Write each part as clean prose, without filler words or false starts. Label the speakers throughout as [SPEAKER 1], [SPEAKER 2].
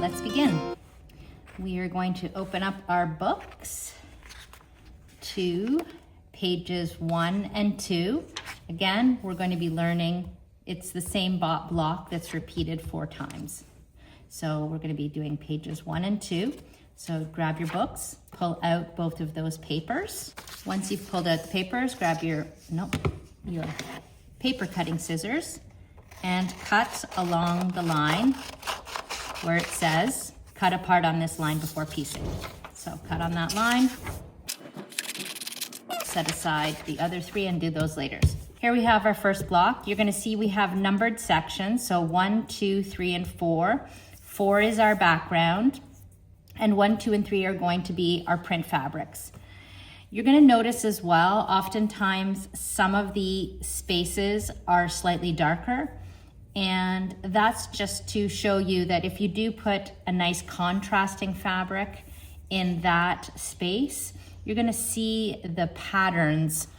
[SPEAKER 1] let's begin. We are going to open up our books to pages 1 and 2. Again, we're going to be learning, it's the same block that's repeated 4 times. So we're going to be doing pages 1 and 2. So grab your books, pull out both of those papers. Once you've pulled out the papers, grab your paper cutting scissors and cut along the line where it says cut apart on this line before piecing. So cut on that line, set aside the other 3 and do those later. Here we have our first block. You're going to see we have numbered sections. So 1, 2, 3, and 4. 4 is our background, and 1, 2, and 3 are going to be our print fabrics. You're going to notice as well, oftentimes some of the spaces are slightly darker, and that's just to show you that if you do put a nice contrasting fabric in that space, you're going to see the patterns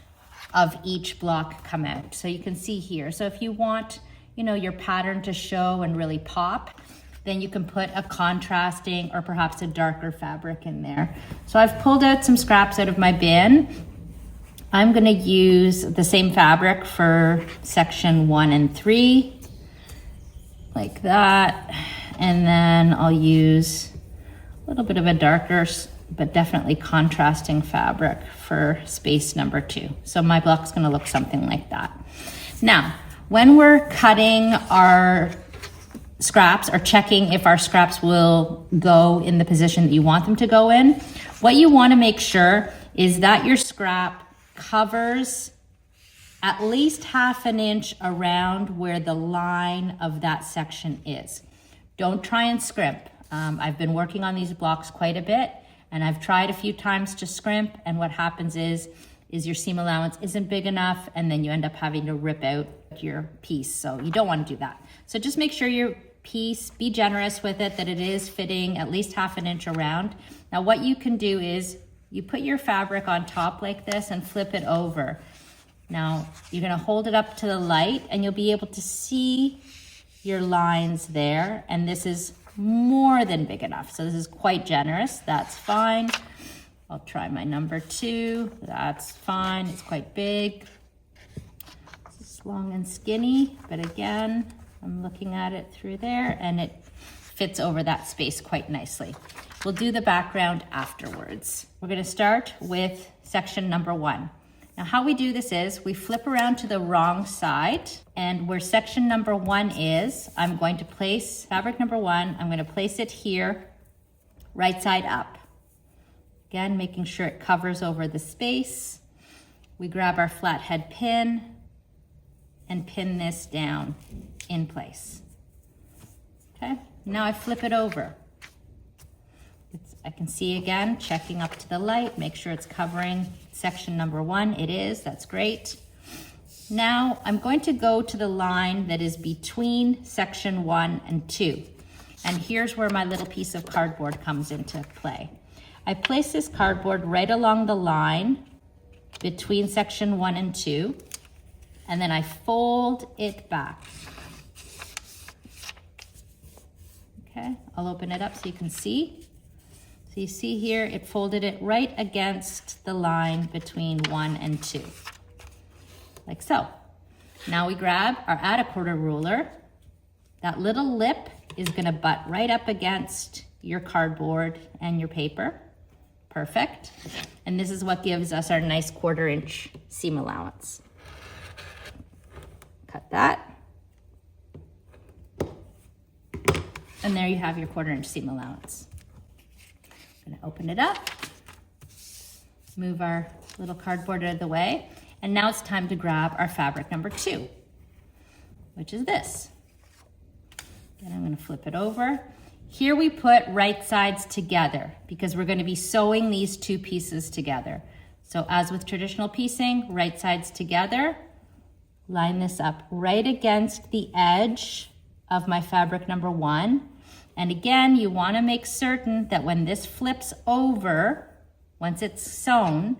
[SPEAKER 1] of each block come out. So you can see here. So if you want, your pattern to show and really pop, then you can put a contrasting or perhaps a darker fabric in there. So I've pulled out some scraps out of my bin. I'm gonna use the same fabric for section 1 and 3, like that. And then I'll use a little bit of a darker, but definitely contrasting fabric for space number 2. So my block's gonna look something like that. Now, when we're cutting our scraps or checking if our scraps will go in the position that you want them to go in, what you want to make sure is that your scrap covers at least 1/2 inch around where the line of that section is. Don't try and scrimp. I've been working on these blocks quite a bit, and I've tried a few times to scrimp, and what happens is your seam allowance isn't big enough, and then you end up having to rip out your piece. So you don't want to do that. So just make sure your piece, be generous with it, that it is fitting at least 1/2 inch around. Now what you can do is you put your fabric on top like this and flip it over. Now you're going to hold it up to the light and you'll be able to see your lines there, and this is more than big enough. So this is quite generous. That's fine. I'll try my number 2. That's fine. It's quite big. It's long and skinny, but again, I'm looking at it through there and it fits over that space quite nicely. We'll do the background afterwards. We're going to start with section number 1. Now how we do this is we flip around to the wrong side, and where section number 1 is, I'm going to place fabric number 1, I'm going to place it here, right side up. Again, making sure it covers over the space. We grab our flathead pin and pin this down in place. Okay, now I flip it over. I can see again, checking up to the light, make sure it's covering section number 1. It is, that's great. Now I'm going to go to the line that is between section 1 and 2. And here's where my little piece of cardboard comes into play. I place this cardboard right along the line between section 1 and 2, and then I fold it back. Okay, I'll open it up so you can see. So you see here, it folded it right against the line between 1 and 2, like so. Now we grab our add a quarter ruler. That little lip is gonna butt right up against your cardboard and your paper. Perfect. And this is what gives us our nice 1/4 inch seam allowance. Cut that. And there you have your 1/4 inch seam allowance. I'm gonna open it up, move our little cardboard out of the way, and now it's time to grab our fabric number 2, which is this. Then I'm gonna flip it over. Here we put right sides together because we're going to be sewing these 2 pieces together. So as with traditional piecing, right sides together, line this up right against the edge of my fabric number 1. And again, you want to make certain that when this flips over, once it's sewn,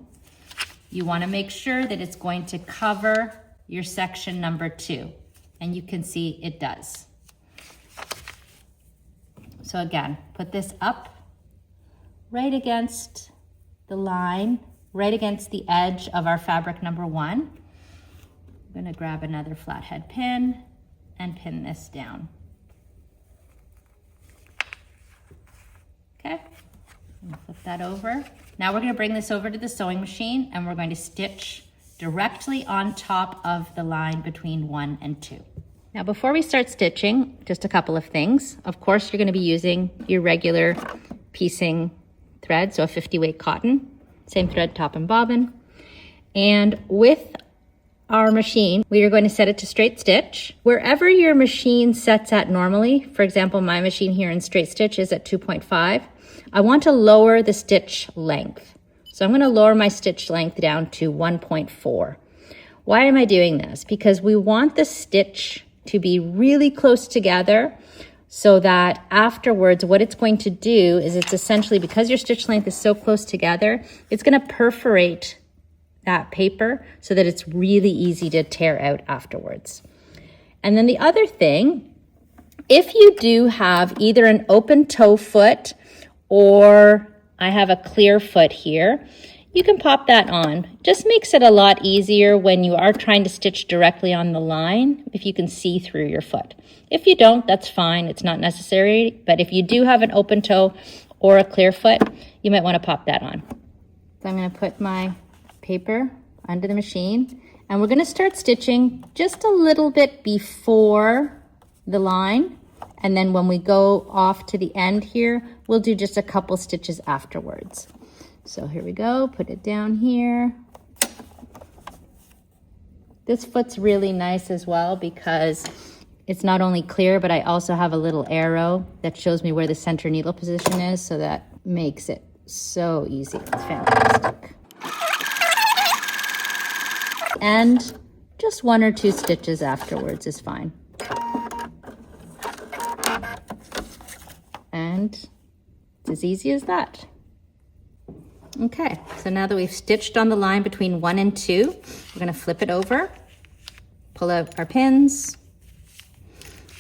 [SPEAKER 1] you want to make sure that it's going to cover your section number 2. And you can see it does. So again, put this up right against the line, right against the edge of our fabric number 1. I'm gonna grab another flathead pin and pin this down. Okay, flip that over. Now we're gonna bring this over to the sewing machine and we're going to stitch directly on top of the line between 1 and 2. Now before we start stitching, just a couple of things. Of course, you're gonna be using your regular piecing thread, so a 50 weight cotton, same thread, top and bobbin. And with our machine, we are going to set it to straight stitch. Wherever your machine sets at normally, for example, my machine here in straight stitch is at 2.5, I want to lower the stitch length. So I'm gonna lower my stitch length down to 1.4. Why am I doing this? Because we want the stitch to be really close together so that afterwards what it's going to do is it's essentially, because your stitch length is so close together, it's gonna perforate that paper so that it's really easy to tear out afterwards. And then the other thing, if you do have either an open toe foot or I have a clear foot here, you can pop that on. Just makes it a lot easier when you are trying to stitch directly on the line, if you can see through your foot. If you don't, that's fine, it's not necessary, but if you do have an open toe or a clear foot, you might wanna pop that on. So I'm gonna put my paper under the machine and we're gonna start stitching just a little bit before the line. And then when we go off to the end here, we'll do just a couple stitches afterwards. So here we go, put it down here. This foot's really nice as well because it's not only clear, but I also have a little arrow that shows me where the center needle position is, so that makes it so easy. It's fantastic. And just 1 or 2 stitches afterwards is fine. And it's as easy as that. Okay, so now that we've stitched on the line between 1 and 2, we're gonna flip it over, pull out our pins,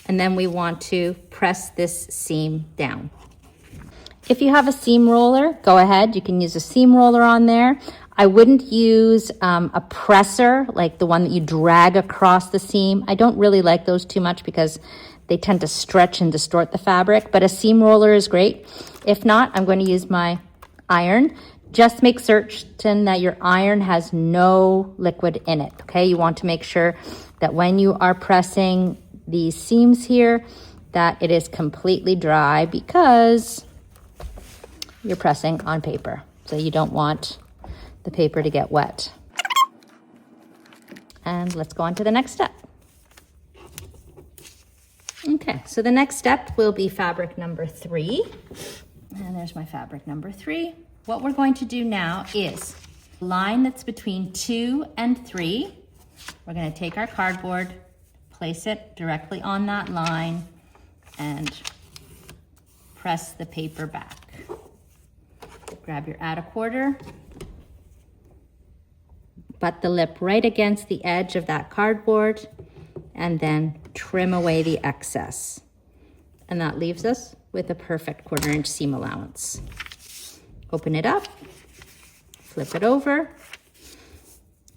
[SPEAKER 1] and then we want to press this seam down. If you have a seam roller, go ahead, you can use a seam roller on there. I wouldn't use a presser, like the one that you drag across the seam. I don't really like those too much because they tend to stretch and distort the fabric, but a seam roller is great. If not, I'm going to use my iron. Just make certain that your iron has no liquid in it, okay? You want to make sure that when you are pressing these seams here, that it is completely dry because you're pressing on paper. So you don't want the paper to get wet. And let's go on to the next step. Okay, so the next step will be fabric number 3. And there's my fabric number 3. What we're going to do now is line that's between 2 and 3. We're going to take our cardboard, place it directly on that line, and press the paper back. Grab your add a quarter, butt the lip right against the edge of that cardboard, and then trim away the excess. And that leaves us with a perfect 1/4 inch seam allowance. Open it up, flip it over.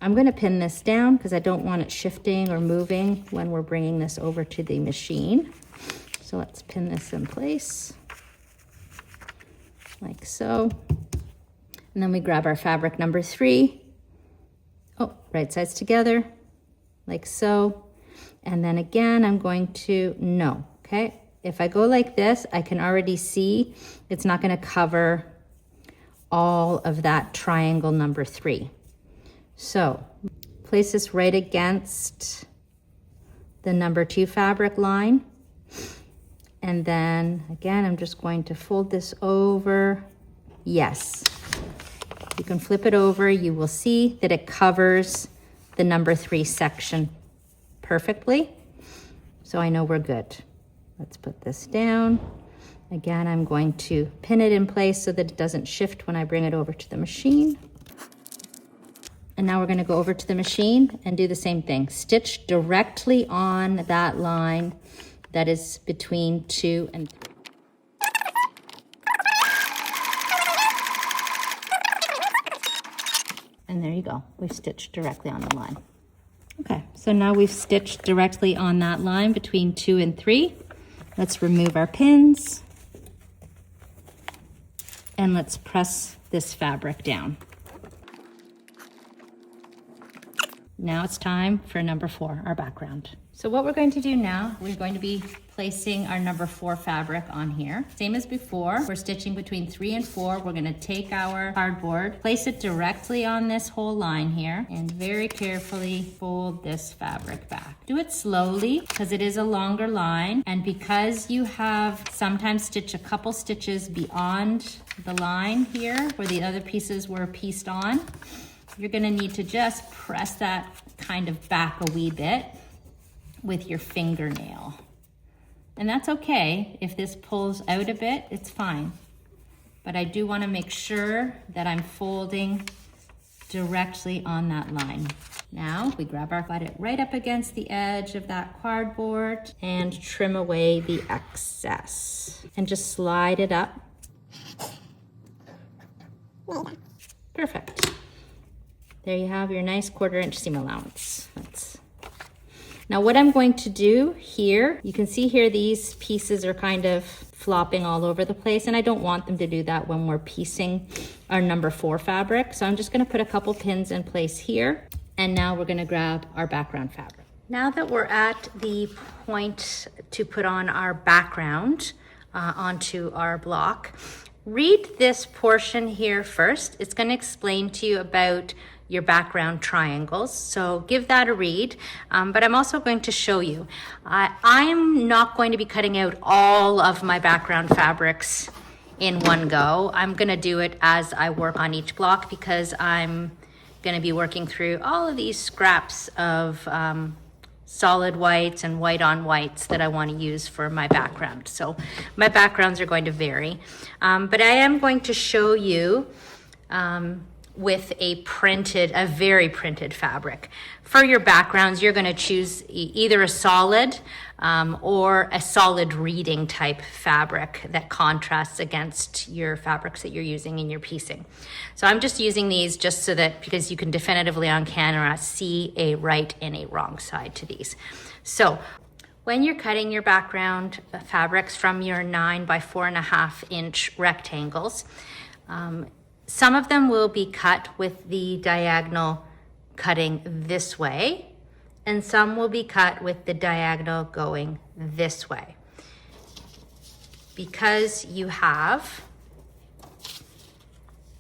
[SPEAKER 1] I'm gonna pin this down because I don't want it shifting or moving when we're bringing this over to the machine. So let's pin this in place, like so. And then we grab our fabric number 3. Oh, right sides together, like so. And then again, I'm going to, no, okay? If I go like this, I can already see it's not gonna cover all of that triangle number 3. So place this right against the number 2 fabric line. And then again, I'm just going to fold this over. Yes, you can flip it over. You will see that it covers the number 3 section perfectly. So I know we're good. Let's put this down. Again, I'm going to pin it in place so that it doesn't shift when I bring it over to the machine. And now we're going to go over to the machine and do the same thing. Stitch directly on that line that is between 2 and 3. And there you go. We've stitched directly on the line. Okay, so now we've stitched directly on that line between 2 and 3. Let's remove our pins. And let's press this fabric down. Now it's time for number 4, our background. So what we're going to do now, we're going to be placing our number 4 fabric on here. Same as before, we're stitching between 3 and 4. We're gonna take our cardboard, place it directly on this whole line here, and very carefully fold this fabric back. Do it slowly, because it is a longer line, and because you have sometimes stitched a couple stitches beyond the line here, where the other pieces were pieced on, you're gonna need to just press that kind of back a wee bit with your fingernail. And that's okay. If this pulls out a bit, it's fine. But I do want to make sure that I'm folding directly on that line. Now we grab our butt it right up against the edge of that cardboard and trim away the excess. And just slide it up. Perfect. There you have your nice 1/4 inch seam allowance. Now what I'm going to do here, you can see here these pieces are kind of flopping all over the place, and I don't want them to do that when we're piecing our number 4 fabric. So I'm just gonna put a couple pins in place here, and now we're gonna grab our background fabric. Now that we're at the point to put on our background onto our block, read this portion here first. It's gonna explain to you about your background triangles, so give that a read, but I'm also going to show you. I'm not going to be cutting out all of my background fabrics in one go. I'm gonna do it as I work on each block, because I'm gonna be working through all of these scraps of solid whites and white on whites that I want to use for my background. So my backgrounds are going to vary, but I am going to show you with a very printed fabric. For your backgrounds, you're gonna choose either a solid or a solid reading type fabric that contrasts against your fabrics that you're using in your piecing. So I'm just using these just so that, because you can definitively on camera see a right and a wrong side to these. So when you're cutting your background fabrics from your 9 by 4.5 inch rectangles, some of them will be cut with the diagonal cutting this way, and some will be cut with the diagonal going this way. Because you have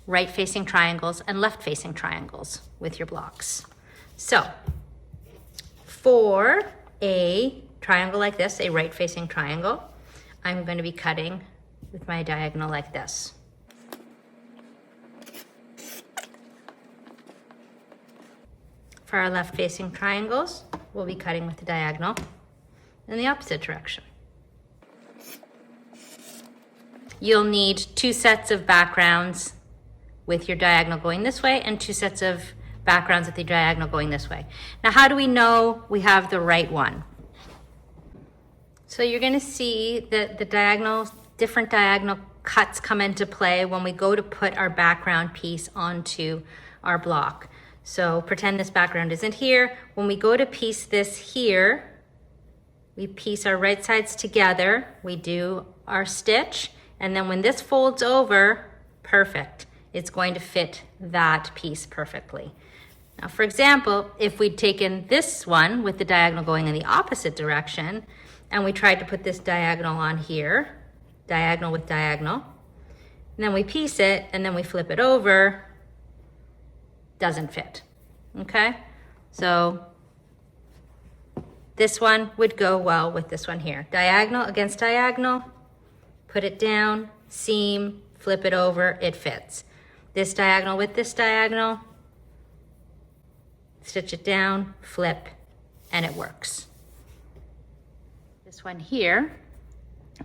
[SPEAKER 1] right-facing triangles and left-facing triangles with your blocks. So for a triangle like this, a right-facing triangle, I'm going to be cutting with my diagonal like this. For our left-facing triangles, we'll be cutting with the diagonal in the opposite direction. You'll need 2 sets of backgrounds with your diagonal going this way, and 2 sets of backgrounds with the diagonal going this way. Now, how do we know we have the right one? So you're gonna see that the different diagonal cuts come into play when we go to put our background piece onto our block. So pretend this background isn't here. When we go to piece this here, we piece our right sides together, we do our stitch, and then when this folds over, perfect. It's going to fit that piece perfectly. Now, for example, if we'd taken this one with the diagonal going in the opposite direction, and we tried to put this diagonal on here, diagonal with diagonal, and then we piece it, and then we flip it over, doesn't fit, okay? So this one would go well with this one here. Diagonal against diagonal, put it down, seam, flip it over, it fits. This diagonal with this diagonal, stitch it down, flip, and it works. This one here,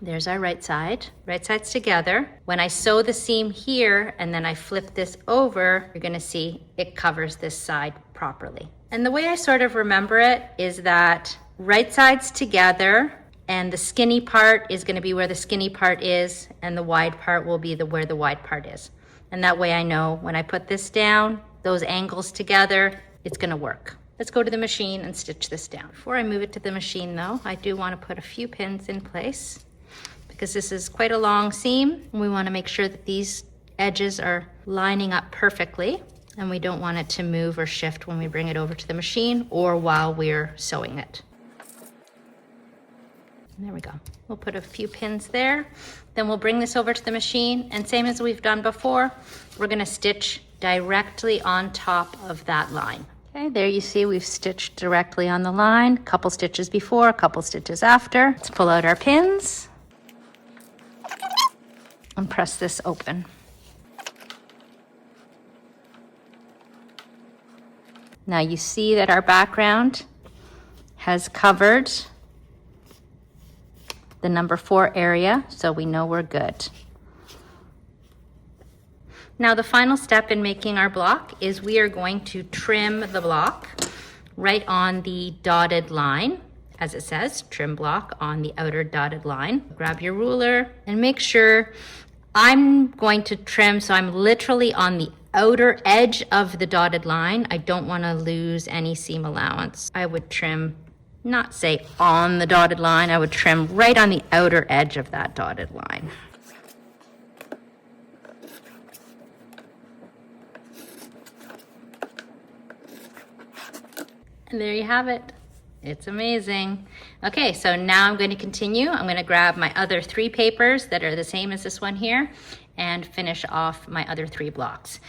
[SPEAKER 1] there's our right sides together. When I sew the seam here and then I flip this over, you're gonna see it covers this side properly. And the way I sort of remember it is that right sides together, and the skinny part is gonna be where the skinny part is, and the wide part will be where the wide part is. And that way I know when I put this down, those angles together, it's gonna work. Let's go to the machine and stitch this down. Before I move it to the machine though, I do want to put a few pins in place because this is quite a long seam. And we want to make sure that these edges are lining up perfectly, and we don't want it to move or shift when we bring it over to the machine or while we're sewing it. And there we go. We'll put a few pins there. Then we'll bring this over to the machine, and same as we've done before, we're going to stitch directly on top of that line. Okay, there you see we've stitched directly on the line, couple stitches before, a couple stitches after. Let's pull out our pins and press this open. Now you see that our background has covered the number 4 area, so we know we're good. Now the final step in making our block is we are going to trim the block right on the dotted line. As it says, trim block on the outer dotted line. Grab your ruler and make sure I'm going to trim, so I'm literally on the outer edge of the dotted line. I don't want to lose any seam allowance. I would trim, not say on the dotted line, I would trim right on the outer edge of that dotted line. And there you have it. It's amazing. Okay, so now I'm going to continue. I'm going to grab my other 3 papers that are the same as this one here and finish off my other 3 blocks.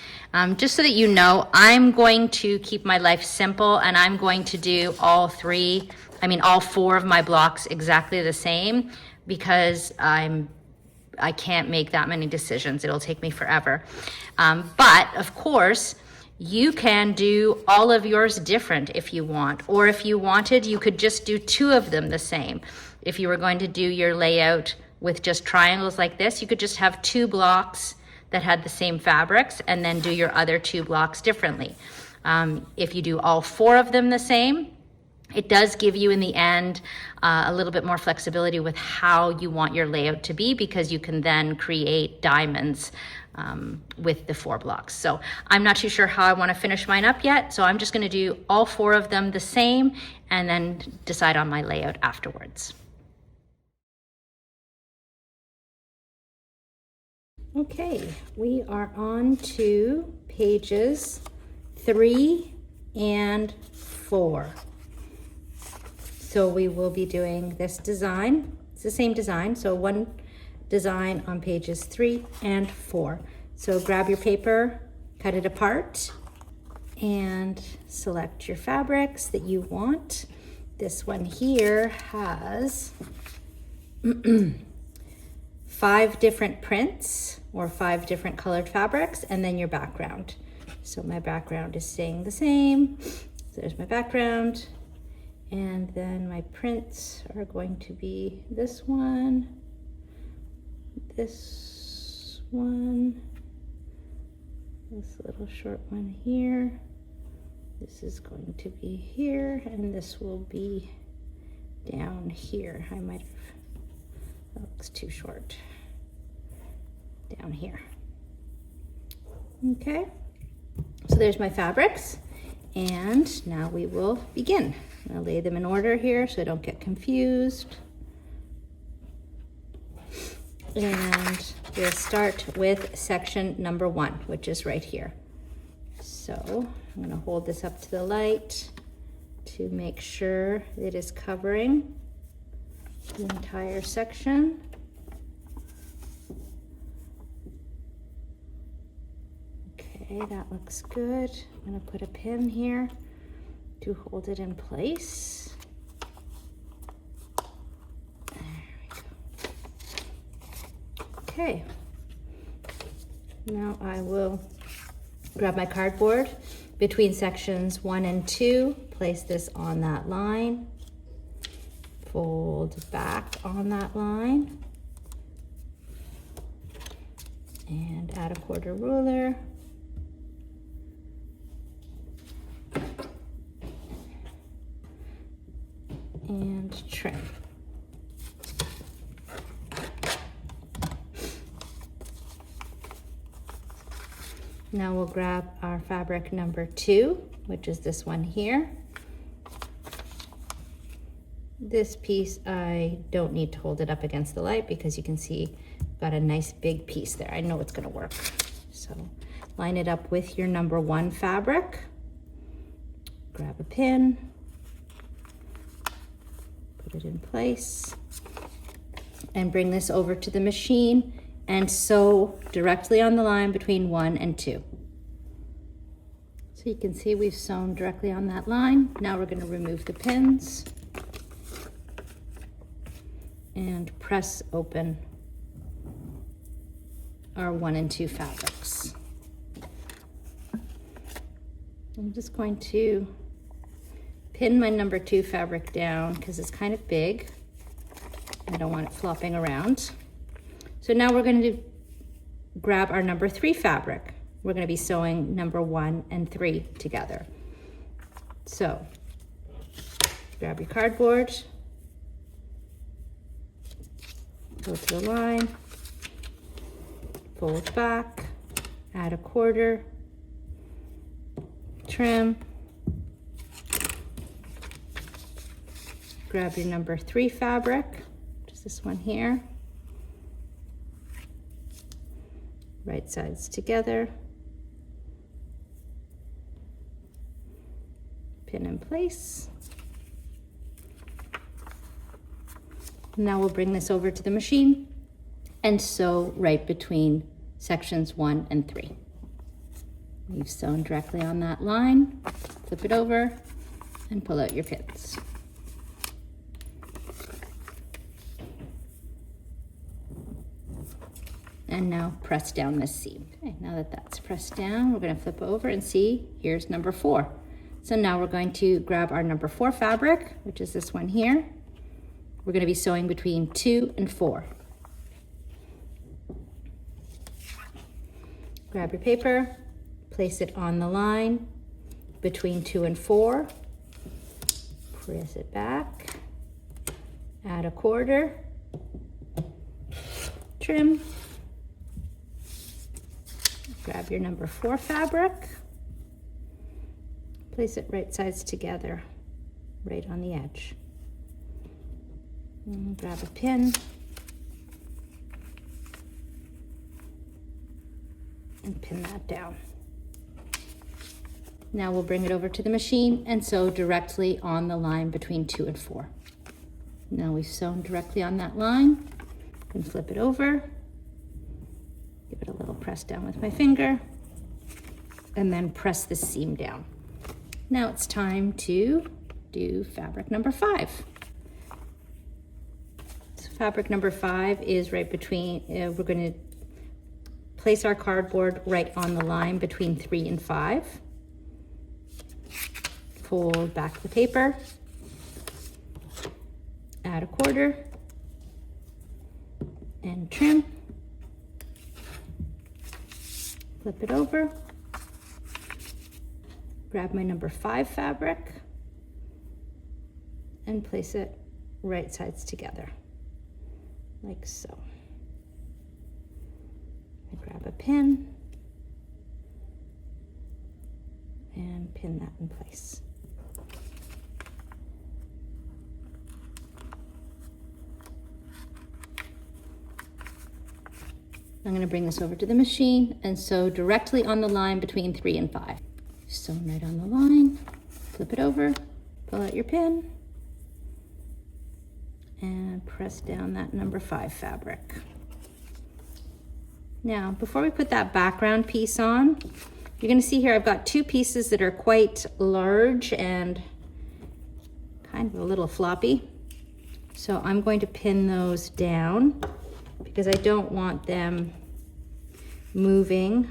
[SPEAKER 1] Just so that you know, I'm going to keep my life simple, and I'm going to do all 4 of my blocks exactly the same, because I can't make that many decisions. It'll take me forever. But of course, you can do all of yours different if you want, or if you wanted, you could just do 2 of them the same. If you were going to do your layout with just triangles like this, you could just have 2 blocks that had the same fabrics and then do your other 2 blocks differently. If you do all 4 of them the same, it does give you in the end a little bit more flexibility with how you want your layout to be, because you can then create diamonds with the 4 blocks. So I'm not too sure how I want to finish mine up yet, so I'm just going to do all 4 of them the same and then decide on my layout afterwards. Okay, we are on to pages 3 and 4. So we will be doing this design. It's the same design, so one design on pages 3 and 4. So grab your paper, cut it apart, and select your fabrics that you want. This one here has 5 different prints or 5 different colored fabrics, and then your background. So my background is staying the same. So there's my background. And then my prints are going to be this one, this one, this little short one here. This is going to be here, and this will be down here. I might have, that looks too short. Down here. Okay, so there's my fabrics, and now we will begin. I'm gonna lay them in order here so I don't get confused. And we'll start with section number 1, which is right here. So I'm gonna hold this up to the light to make sure it is covering the entire section. Okay, that looks good. I'm gonna put a pin here to hold it in place. There we go. Okay, now I will grab my cardboard between sections 1 and 2, place this on that line, fold back on that line, and add a quarter ruler. And trim. Now we'll grab our fabric number 2, which is this one here. This piece, I don't need to hold it up against the light because you can see I've got a nice big piece there. I know it's gonna work. So line it up with your number 1 fabric. Grab a pin, put it in place, and bring this over to the machine and sew directly on the line between 1 and 2. So you can see we've sewn directly on that line. Now we're gonna remove the pins and press open our 1 and 2 fabrics. I'm just going to pin my number 2 fabric down because it's kind of big. I don't want it flopping around. So now we're going to grab our number 3 fabric. We're going to be sewing number 1 and 3 together. So grab your cardboard, go to the line, fold back, add a quarter, trim, grab your number 3 fabric, which is this one here, right sides together, pin in place. Now we'll bring this over to the machine and sew right between sections 1 and 3. We've sewn directly on that line, flip it over, and pull out your pins. And now press down this seam. Okay, now that that's pressed down, we're going to flip over and see, here's number 4. So now we're going to grab our number 4 fabric, which is this one here. We're going to be sewing between 2 and 4. Grab your paper, place it on the line between 2 and 4. Press it back, add a quarter, trim, grab your number 4 fabric, place it right sides together, right on the edge. And grab a pin and pin that down. Now we'll bring it over to the machine and sew directly on the line between 2 and 4. Now we've sewn directly on that line. And flip it over, give it a little press down with my finger, and then press the seam down. Now it's time to do fabric number 5. So fabric number 5 is right between, we're going to place our cardboard right on the line between 3 and 5. Fold back the paper, add a quarter, and trim, flip it over, grab my number 5 fabric, and place it right sides together, like so. I grab a pin and pin that in place. I'm going to bring this over to the machine and sew directly on the line between 3 and 5. Sew right on the line, flip it over, pull out your pin, and press down that number 5 fabric. Now, before we put that background piece on, you're going to see here I've got 2 pieces that are quite large and kind of a little floppy. So I'm going to pin those down because I don't want them moving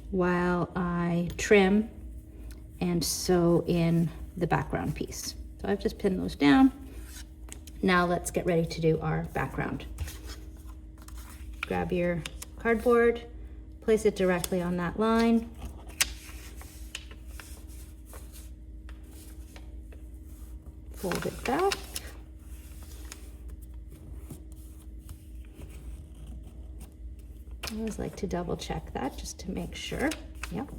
[SPEAKER 1] while I trim and sew in the background piece. So I've just pinned those down. Now let's get ready to do our background. Grab your cardboard, place it directly on that line. Fold it back. I always like to double check that just to make sure. Yep,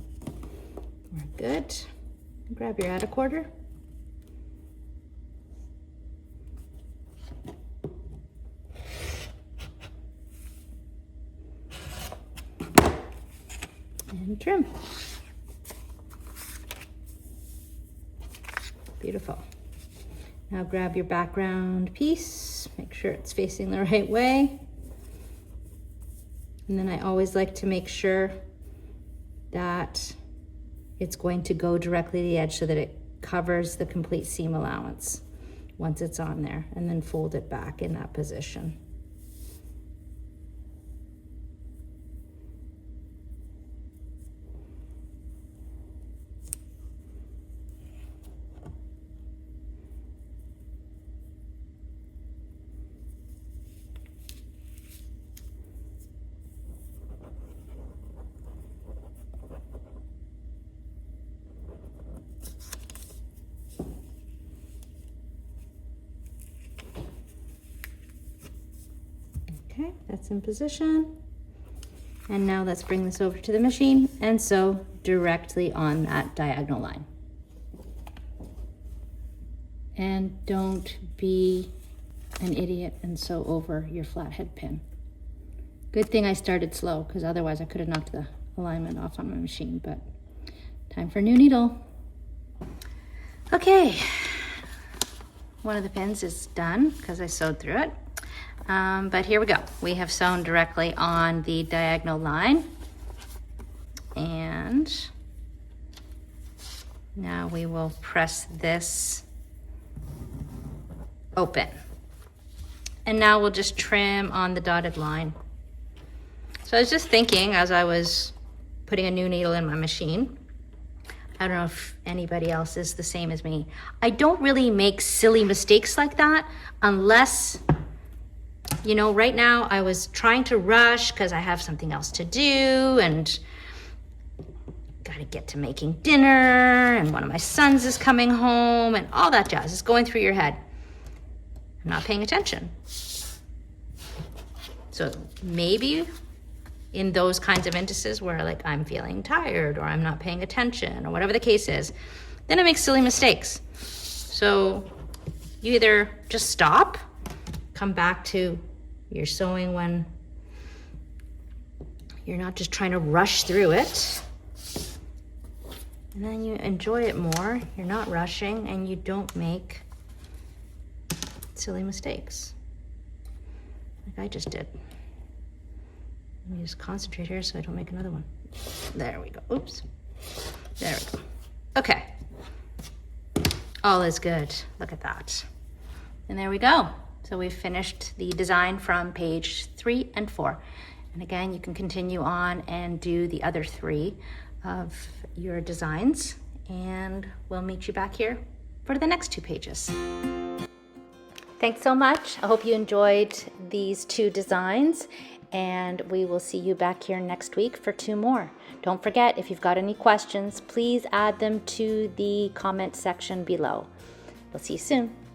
[SPEAKER 1] we're good. Grab your add-a quarter. And trim. Beautiful. Now grab your background piece, make sure it's facing the right way. And then I always like to make sure that it's going to go directly to the edge so that it covers the complete seam allowance once it's on there, and then fold it back in that position. Okay, that's in position. And now let's bring this over to the machine and sew directly on that diagonal line. And don't be an idiot and sew over your flathead pin. Good thing I started slow, because otherwise I could have knocked the alignment off on my machine, but time for a new needle. Okay, one of the pins is done because I sewed through it. But here we go. We have sewn directly on the diagonal line. And now we will press this open. And now we'll just trim on the dotted line. So I was just thinking as I was putting a new needle in my machine, I don't know if anybody else is the same as me. I don't really make silly mistakes like that unless, you know, right now I was trying to rush because I have something else to do and got to get to making dinner and one of my sons is coming home and all that jazz is going through your head. I'm not paying attention. So maybe in those kinds of instances where like I'm feeling tired or I'm not paying attention or whatever the case is, then I make silly mistakes. So you either just stop, come back to your sewing when you're not just trying to rush through it, and then you enjoy it more, you're not rushing, and you don't make silly mistakes like I just did. Let me just concentrate here so I don't make another one. There we go. Oops. There we go. Okay. All is good. Look at that. And there we go. So we've finished the design from page 3 and 4. And again, you can continue on and do the other 3 of your designs. And we'll meet you back here for the next 2 pages. Thanks so much. I hope you enjoyed these 2 designs. And we will see you back here next week for 2 more. Don't forget, if you've got any questions, please add them to the comment section below. We'll see you soon.